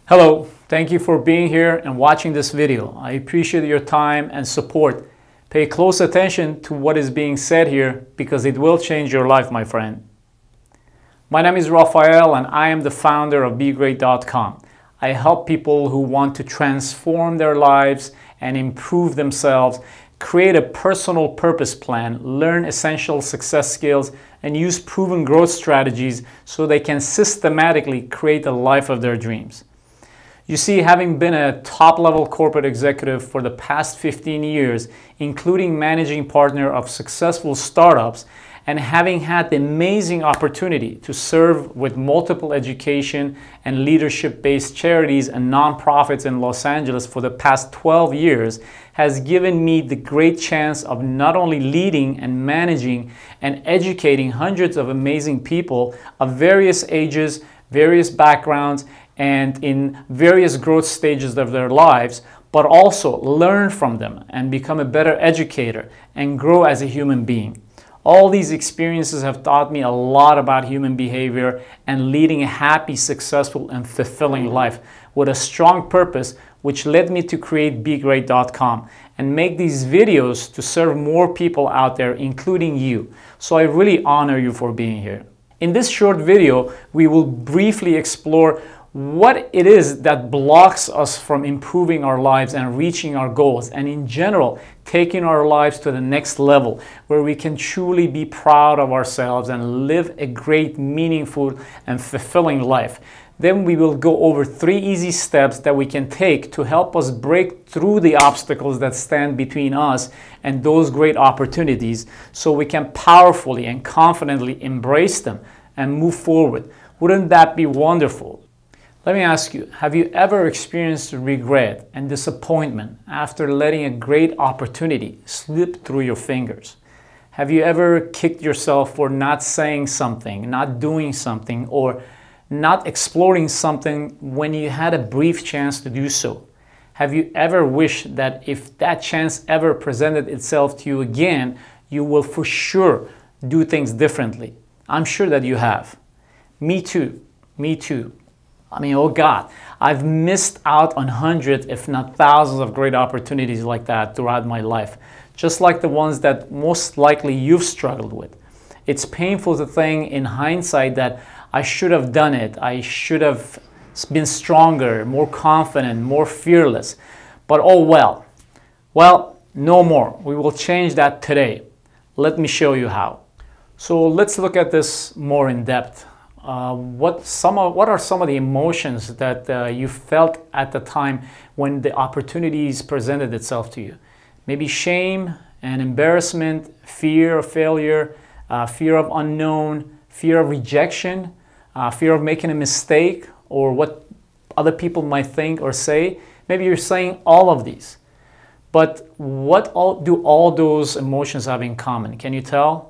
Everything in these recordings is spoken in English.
Hello, thank you for being here and watching this video. I appreciate your time and support. Pay close attention to what is being said here because it will change your life, my friend. My name is Rafael and I am the founder of BeGreat.com. I help people who want to transform their lives and improve themselves, create a personal purpose plan, learn essential success skills, and use proven growth strategies so they can systematically create the life of their dreams. You see, having been a top-level corporate executive for the past 15 years, including managing partner of successful startups, and having had the amazing opportunity to serve with multiple education and leadership-based charities and nonprofits in Los Angeles for the past 12 years, has given me the great chance of not only leading and managing and educating hundreds of amazing people of various ages, various backgrounds, and in various growth stages of their lives, but also learn from them and become a better educator and grow as a human being. All these experiences have taught me a lot about human behavior and leading a happy, successful, and fulfilling life with a strong purpose, which led me to create BeGreat.com and make these videos to serve more people out there, including you. So I really honor you for being here. In this short video, we will briefly explore what it is that blocks us from improving our lives and reaching our goals, and in general, taking our lives to the next level where we can truly be proud of ourselves and live a great, meaningful, and fulfilling life. Then we will go over 3 easy steps that we can take to help us break through the obstacles that stand between us and those great opportunities so we can powerfully and confidently embrace them and move forward. Wouldn't that be wonderful? Let me ask you, have you ever experienced regret and disappointment after letting a great opportunity slip through your fingers? Have you ever kicked yourself for not saying something, not doing something, or not exploring something when you had a brief chance to do so? Have you ever wished that if that chance ever presented itself to you again, you will for sure do things differently? I'm sure that you have. Me too. Me too. I mean, oh God, I've missed out on hundreds, if not thousands of great opportunities like that throughout my life, just like the ones that most likely you've struggled with. It's painful to think in hindsight that I should have done it. I should have been stronger, more confident, more fearless. But oh well. Well, no more. We will change that today. Let me show you how. So let's look at this more in depth. What are some of the emotions that you felt at the time when the opportunities presented itself to you? Maybe shame and embarrassment, fear of failure, fear of unknown, fear of rejection, fear of making a mistake or what other people might think or say. Maybe you're saying all of these. But what do all those emotions have in common? Can you tell?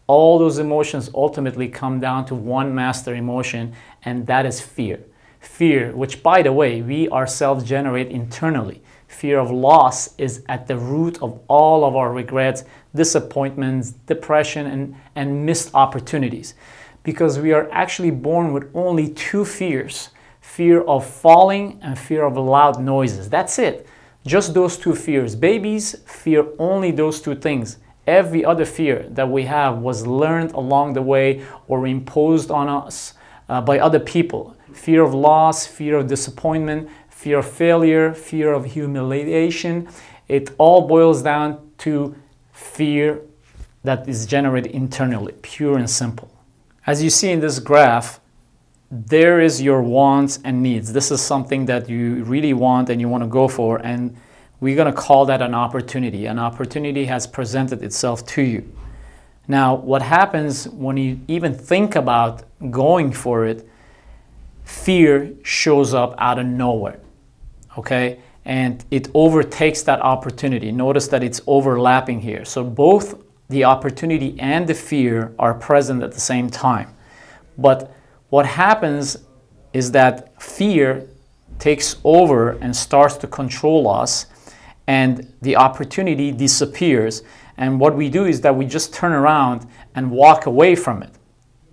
All those emotions ultimately come down to one master emotion, and that is fear. Fear, which by the way, we ourselves generate internally. Fear of loss is at the root of all of our regrets, disappointments, depression, and missed opportunities. Because we are actually born with only 2 fears. Fear of falling and fear of loud noises. That's it. Just those 2 fears. Babies fear only those 2 things. Every other fear that we have was learned along the way or imposed on us by other people. Fear of loss, fear of disappointment, fear of failure, fear of humiliation. It all boils down to fear that is generated internally, pure and simple. As you see in this graph, there is your wants and needs. This is something that you really want and you want to go for, and we're going to call that an opportunity. An opportunity has presented itself to you. Now, what happens when you even think about going for it, fear shows up out of nowhere, okay? And it overtakes that opportunity. Notice that it's overlapping here. So both the opportunity and the fear are present at the same time. But what happens is that fear takes over and starts to control us, and the opportunity disappears. And what we do is that we just turn around and walk away from it,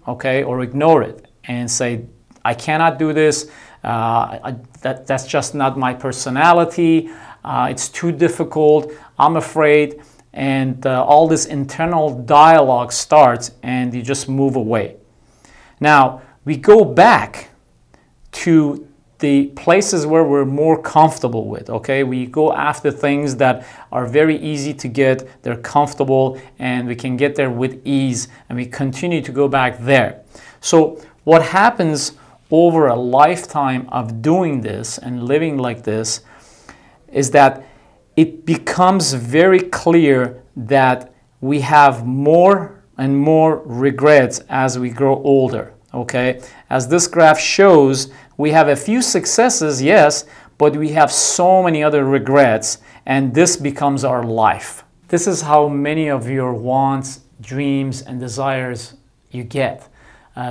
okay, or ignore it and say, I cannot do this, That's just not my personality. It's too difficult. I'm afraid. And all this internal dialogue starts, and you just move away. Now, we go back to the places where we're more comfortable with, okay? We go after things that are very easy to get, they're comfortable, and we can get there with ease, and we continue to go back there. So what happens over a lifetime of doing this and living like this is that it becomes very clear that we have more and more regrets as we grow older, okay? As this graph shows, we have a few successes, yes, but we have so many other regrets, and this becomes our life. This is how many of your wants, dreams, and desires you get.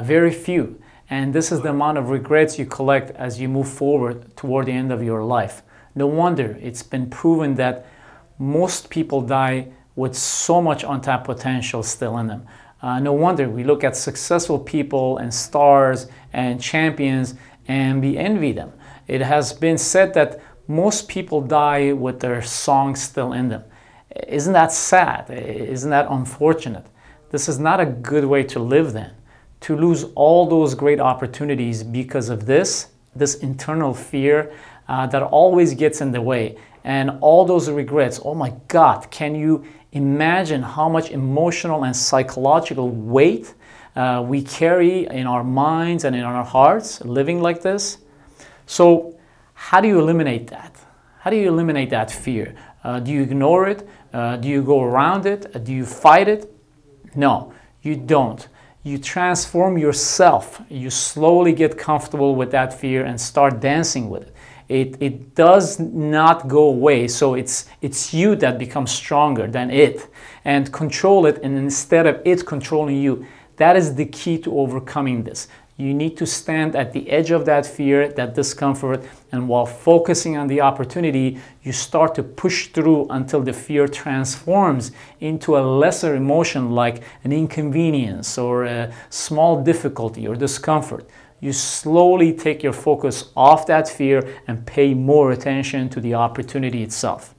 Very few. And this is the amount of regrets you collect as you move forward toward the end of your life. No wonder it's been proven that most people die with so much untapped potential still in them. No wonder we look at successful people and stars and champions and we envy them. It has been said that most people die with their songs still in them. Isn't that sad? Isn't that unfortunate? This is not a good way to live then. To lose all those great opportunities because of this internal fear that always gets in the way. And all those regrets, oh my God, can you imagine how much emotional and psychological weight we carry in our minds and in our hearts living like this? So how do you eliminate that? How do you eliminate that fear? Do you ignore it? Do you go around it? Do you fight it? No, you don't. You transform yourself. You slowly get comfortable with that fear and start dancing with it. It does not go away, so it's you that becomes stronger than it, and control it, and instead of it controlling you. That is the key to overcoming this. You need to stand at the edge of that fear, that discomfort, and while focusing on the opportunity, you start to push through until the fear transforms into a lesser emotion like an inconvenience or a small difficulty or discomfort. You slowly take your focus off that fear and pay more attention to the opportunity itself.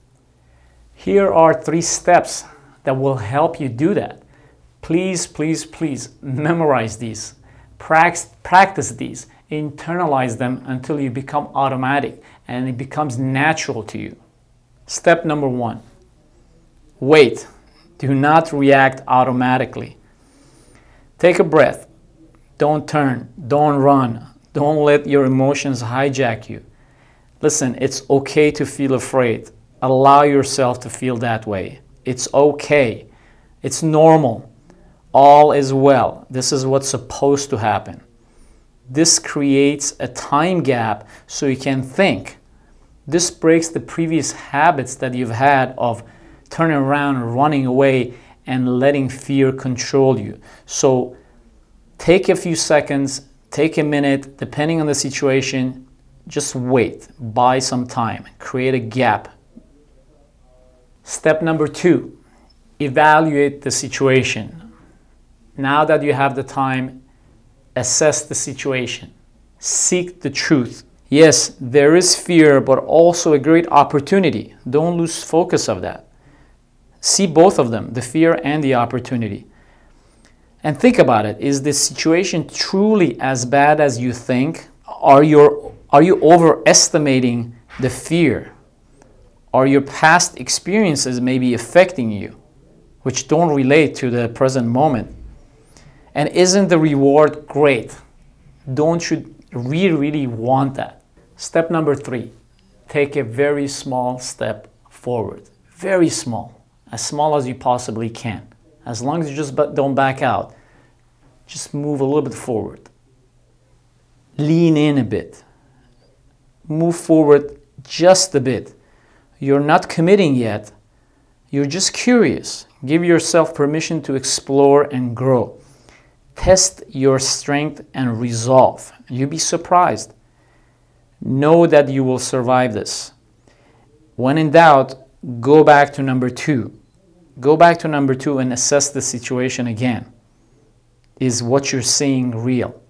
Here are 3 steps that will help you do that. Please, please, please memorize these. Practice these. Internalize them until you become automatic and it becomes natural to you. Step number 1. Wait. Do not react automatically. Take a breath. Don't turn, don't run, don't let your emotions hijack you. Listen, it's okay to feel afraid. Allow yourself to feel that way. It's okay. It's normal. All is well. This is what's supposed to happen. This creates a time gap so you can think. This breaks the previous habits that you've had of turning around and running away and letting fear control you. So take a few seconds, take a minute, depending on the situation, just wait, buy some time, create a gap. Step number 2, evaluate the situation. Now that you have the time, assess the situation, seek the truth. Yes, there is fear, but also a great opportunity. Don't lose focus of that. See both of them, the fear and the opportunity. And think about it. Is the situation truly as bad as you think? Are you overestimating the fear? Are your past experiences maybe affecting you, which don't relate to the present moment? And isn't the reward great? Don't you really want that? Step number 3, take a very small step forward. Very small, as small as you possibly can. As long as you just don't back out, just move a little bit forward. Lean in a bit. Move forward just a bit. You're not committing yet. You're just curious. Give yourself permission to explore and grow. Test your strength and resolve. You'll be surprised. Know that you will survive this. When in doubt, go back to number 2. Go back to number 2 and assess the situation again. Is what you're seeing real?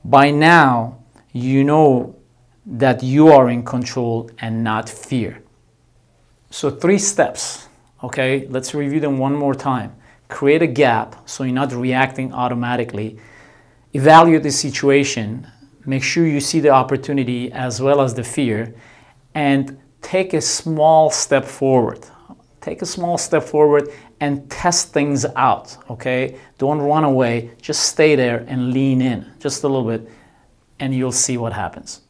By now, you know that you are in control and not fear. So 3 steps, okay? Let's review them one more time. Create a gap so you're not reacting automatically. Evaluate the situation. Make sure you see the opportunity as well as the fear, and take a small step forward. Take a small step forward and test things out, okay? Don't run away. Just stay there and lean in just a little bit, and you'll see what happens.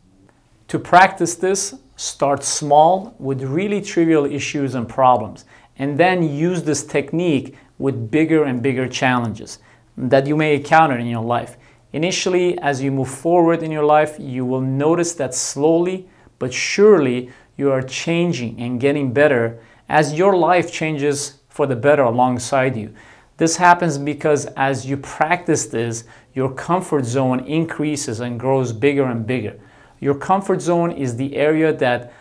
To practice this, start small with really trivial issues and problems, and then use this technique with bigger and bigger challenges that you may encounter in your life. Initially, as you move forward in your life, you will notice that slowly but surely you are changing and getting better as your life changes for the better alongside you. This happens because as you practice this, your comfort zone increases and grows bigger and bigger. Your comfort zone is the area that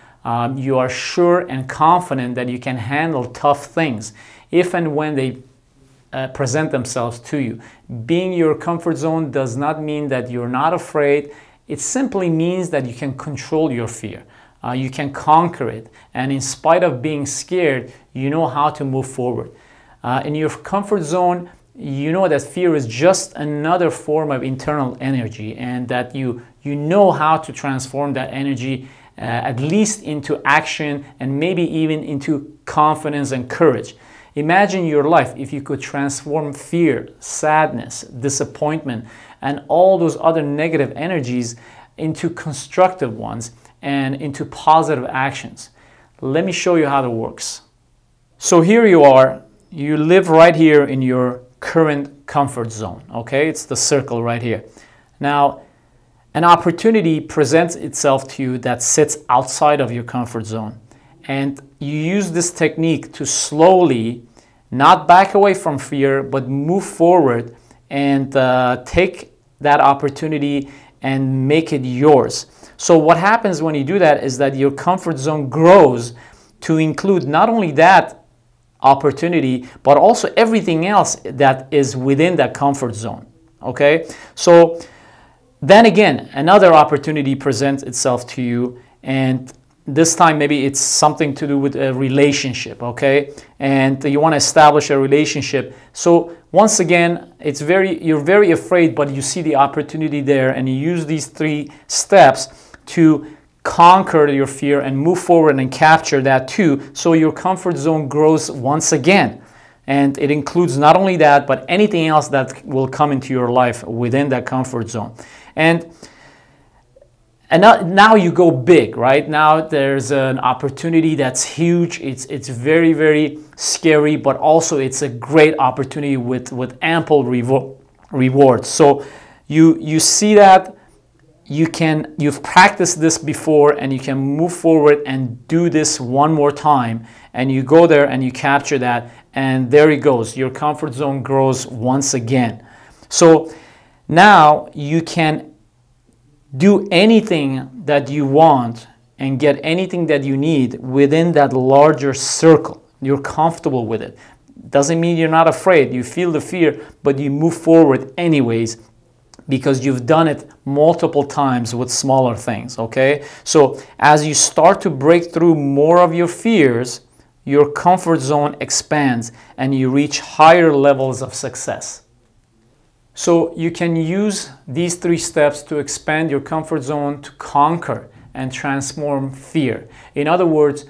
you are sure and confident that you can handle tough things if and when they present themselves to you. Being your comfort zone does not mean that you're not afraid. It simply means that you can control your fear. You can conquer it. And in spite of being scared, you know how to move forward. In your comfort zone, you know that fear is just another form of internal energy, and that you know how to transform that energy at least into action, and maybe even into confidence and courage. Imagine your life if you could transform fear, sadness, disappointment, and all those other negative energies into constructive ones and into positive actions. Let me show you how that works. So here you are, you live right here in your current comfort zone, okay? It's the circle right here. Now, an opportunity presents itself to you that sits outside of your comfort zone. And you use this technique to slowly, not back away from fear, but move forward and take that opportunity and make it yours. So what happens when you do that is that your comfort zone grows to include not only that opportunity, but also everything else that is within that comfort zone, okay? So then again, another opportunity presents itself to you, and this time maybe it's something to do with a relationship, okay? And you want to establish a relationship. So once again, you're very afraid, but you see the opportunity there, and you use these 3 steps to conquer your fear and move forward and capture that too. So your comfort zone grows once again. And it includes not only that, but anything else that will come into your life within that comfort zone. And now you go big, right? Now there's an opportunity that's huge. It's very, very scary, but also it's a great opportunity with ample rewards. So you see that you've practiced this before, and you can move forward and do this one more time, and you go there and you capture that, and there it goes. Your comfort zone grows once again. So now you can do anything that you want and get anything that you need within that larger circle. You're comfortable with it. Doesn't mean you're not afraid. You feel the fear, but you move forward anyways because you've done it multiple times with smaller things, okay? So as you start to break through more of your fears, your comfort zone expands and you reach higher levels of success. So you can use these 3 steps to expand your comfort zone, to conquer and transform fear. In other words,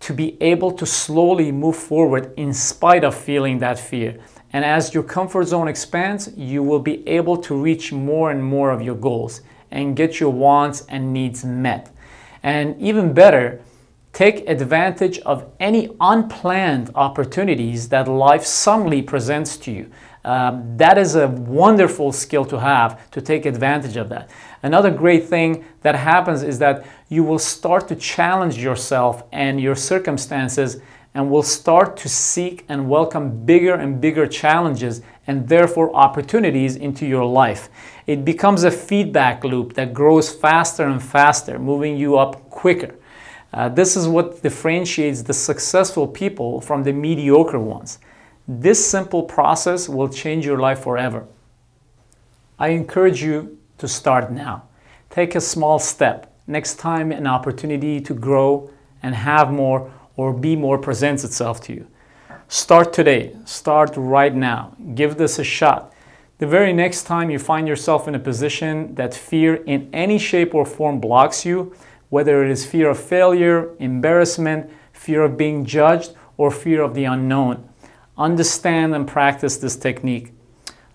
to be able to slowly move forward in spite of feeling that fear. And as your comfort zone expands, you will be able to reach more and more of your goals and get your wants and needs met. And even better, take advantage of any unplanned opportunities that life suddenly presents to you. That is a wonderful skill to have, to take advantage of that. Another great thing that happens is that you will start to challenge yourself and your circumstances, and will start to seek and welcome bigger and bigger challenges and therefore opportunities into your life. It becomes a feedback loop that grows faster and faster, moving you up quicker. This is what differentiates the successful people from the mediocre ones. This simple process will change your life forever. I encourage you to start now. Take a small step. Next time an opportunity to grow and have more or be more presents itself to you. Start today. Start right now. Give this a shot. The very next time you find yourself in a position that fear in any shape or form blocks you, whether it is fear of failure, embarrassment, fear of being judged, or fear of the unknown, understand and practice this technique.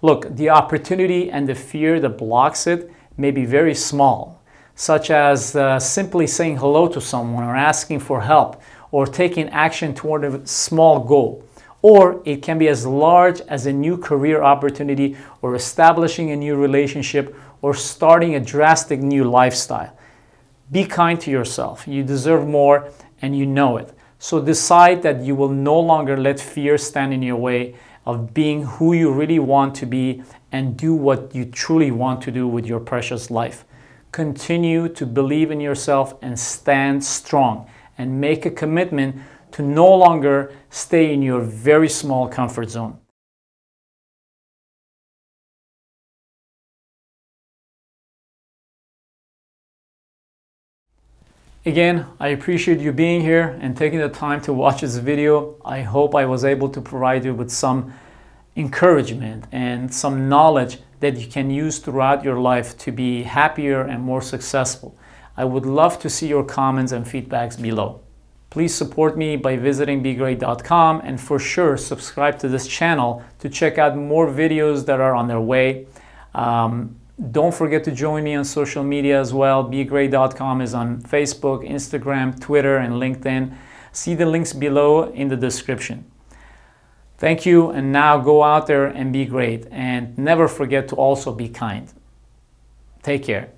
Look, the opportunity and the fear that blocks it may be very small, such as simply saying hello to someone or asking for help or taking action toward a small goal. Or it can be as large as a new career opportunity or establishing a new relationship or starting a drastic new lifestyle. Be kind to yourself. You deserve more and you know it. So decide that you will no longer let fear stand in your way of being who you really want to be and do what you truly want to do with your precious life. Continue to believe in yourself and stand strong and make a commitment to no longer stay in your very small comfort zone. Again, I appreciate you being here and taking the time to watch this video. I hope I was able to provide you with some encouragement and some knowledge that you can use throughout your life to be happier and more successful. I would love to see your comments and feedbacks below. Please support me by visiting BeGreat.com and for sure subscribe to this channel to check out more videos that are on their way. Don't forget to join me on social media as well. BeGreat.com is on Facebook, Instagram, Twitter, and LinkedIn. See the links below in the description. Thank you, and now go out there and be great. And never forget to also be kind. Take care.